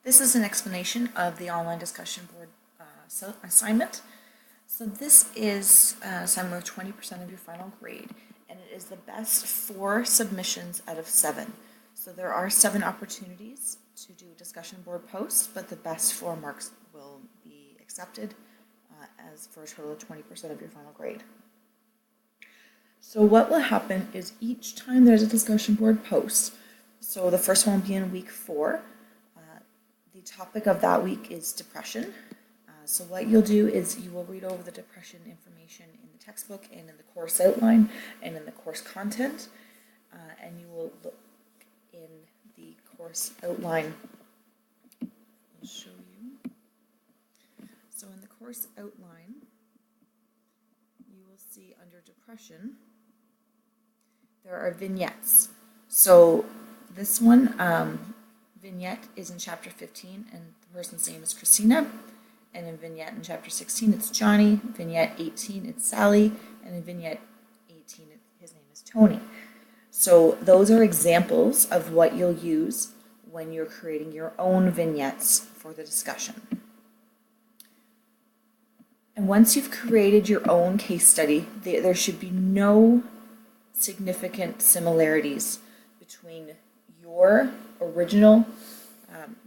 This is an explanation of the online discussion board assignment. So this is an assignment with 20% of your final grade, and it is the best 4 submissions out of 7. So there are 7 opportunities to do a discussion board post, but the best 4 marks will be accepted as for a total of 20% of your final grade. So what will happen is each time there's a discussion board post, so the first one will be in week 4, the topic of that week is depression. So what you'll do is you will read over the depression information in the textbook and in the course outline and in the course content, and you will look in the course outline. I'll show you. So in the course outline, you will see under depression, there are vignettes. So this one, vignette is in chapter 15, and the person's name is Christina. And in vignette in chapter 16, it's Johnny. Vignette 18, it's Sally. And in vignette 18, his name is Tony. So those are examples of what you'll use when you're creating your own vignettes for the discussion. And once you've created your own case study, there should be no significant similarities between your original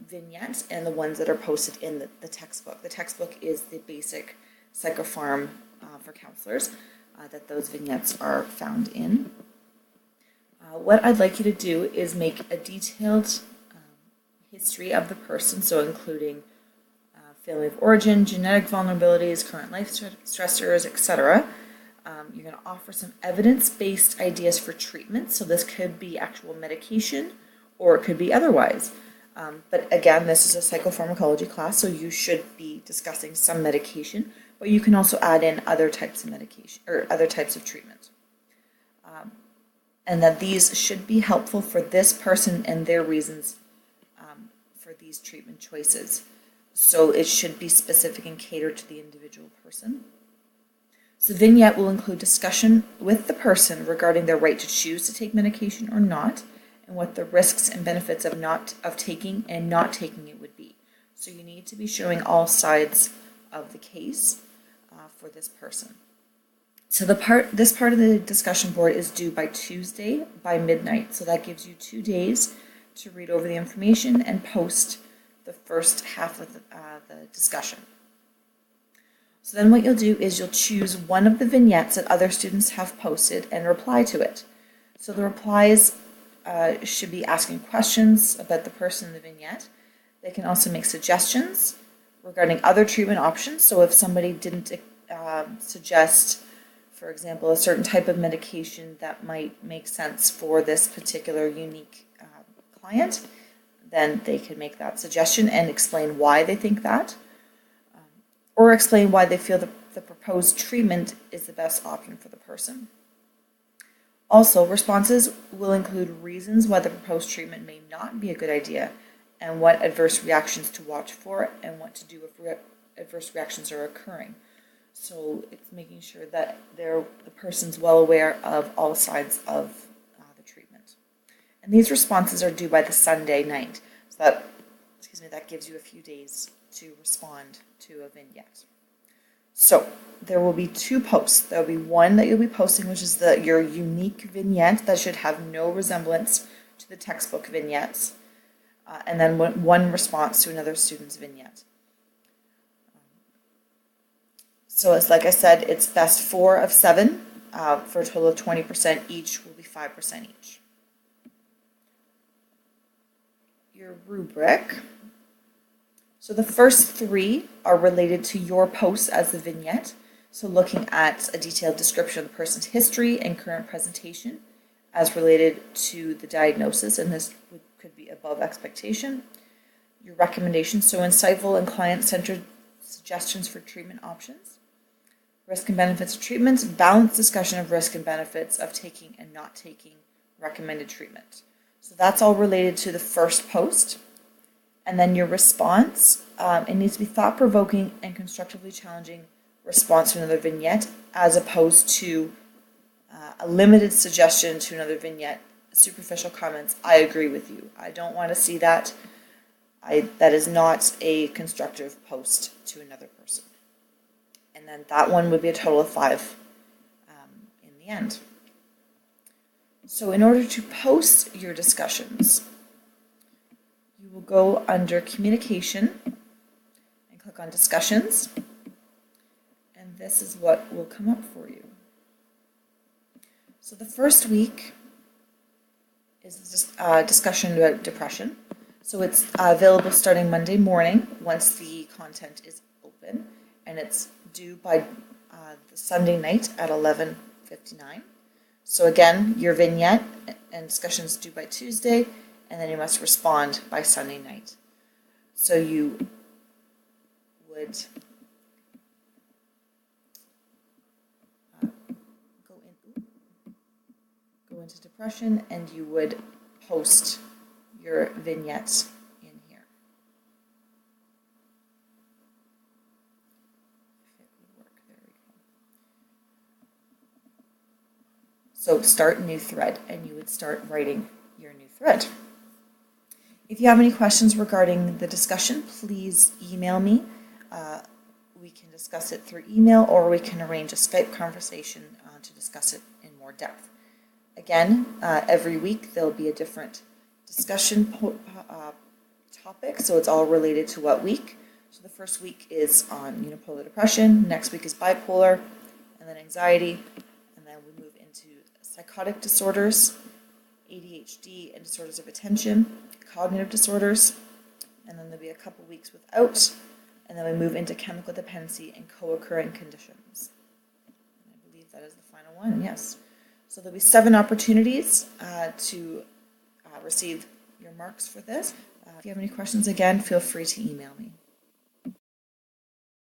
vignettes and the ones that are posted in the textbook. The textbook is the basic psychopharm for counselors that those vignettes are found in. What I'd like you to do is make a detailed history of the person, so including family of origin, genetic vulnerabilities, current life stressors, etc. You're going to offer some evidence-based ideas for treatment, so this could be actual medication or it could be otherwise. But again, this is a psychopharmacology class, so you should be discussing some medication, but you can also add in other types of medication or other types of treatment. And that these should be helpful for this person and their reasons for these treatment choices. So it should be specific and catered to the individual person. So the vignette will include discussion with the person regarding their right to choose to take medication or not, and what the risks and benefits of taking and not taking it would be. So you need to be showing all sides of the case for this person. So this part of the discussion board is due by Tuesday by midnight. So that gives you 2 days to read over the information and post the first half of the discussion. So then what you'll do is you'll choose one of the vignettes that other students have posted and reply to it. So the replies should be asking questions about the person in the vignette. They can also make suggestions regarding other treatment options. So if somebody didn't suggest, for example, a certain type of medication that might make sense for this particular unique client, then they can make that suggestion and explain why they think that, or explain why they feel the proposed treatment is the best option for the person. Also, responses will include reasons why the proposed treatment may not be a good idea, and what adverse reactions to watch for, and what to do if adverse reactions are occurring. So it's making sure that the person's well aware of all sides of the treatment. And these responses are due by the Sunday night. So that gives you a few days to respond to a vignette. So there will be 2 posts. There will be one that you'll be posting, which is your unique vignette that should have no resemblance to the textbook vignettes, and then one response to another student's vignette. So it's like I said, it's best 4 of 7 for a total of 20%. Each will be 5% each. Your rubric. So the first 3 are related to your post as the vignette. So looking at a detailed description of the person's history and current presentation as related to the diagnosis, and this could be above expectation. Your recommendations, so insightful and client-centered suggestions for treatment options. Risk and benefits of treatments, balanced discussion of risk and benefits of taking and not taking recommended treatment. So that's all related to the first post. And then your response, it needs to be thought-provoking and constructively challenging response to another vignette, as opposed to a limited suggestion to another vignette, superficial comments, I agree with you. I don't want to see that. that is not a constructive post to another person. And then that one would be a total of 5 in the end. So in order to post your discussions, you will go under Communication and click on Discussions, and this is what will come up for you. So the first week is this discussion about depression. So it's available starting Monday morning once the content is open, and it's due by the Sunday night at 11:59. So again, your vignette and discussions due by Tuesday, and then you must respond by Sunday night. So you would go into depression, and you would post your vignettes in here. If it would work, there we go. So start new thread, and you would start writing your new thread. If you have any questions regarding the discussion, please email me. We can discuss it through email, or we can arrange a Skype conversation to discuss it in more depth. Again, every week there'll be a different discussion topic, so it's all related to what week. So the first week is on unipolar depression, next week is bipolar, and then anxiety, and then we move into psychotic disorders, ADHD and disorders of attention, cognitive disorders, and then there'll be a couple weeks without, and then we move into chemical dependency and co-occurring conditions. And I believe that is the final one, yes. So there'll be 7 opportunities to receive your marks for this. If you have any questions, again, feel free to email me.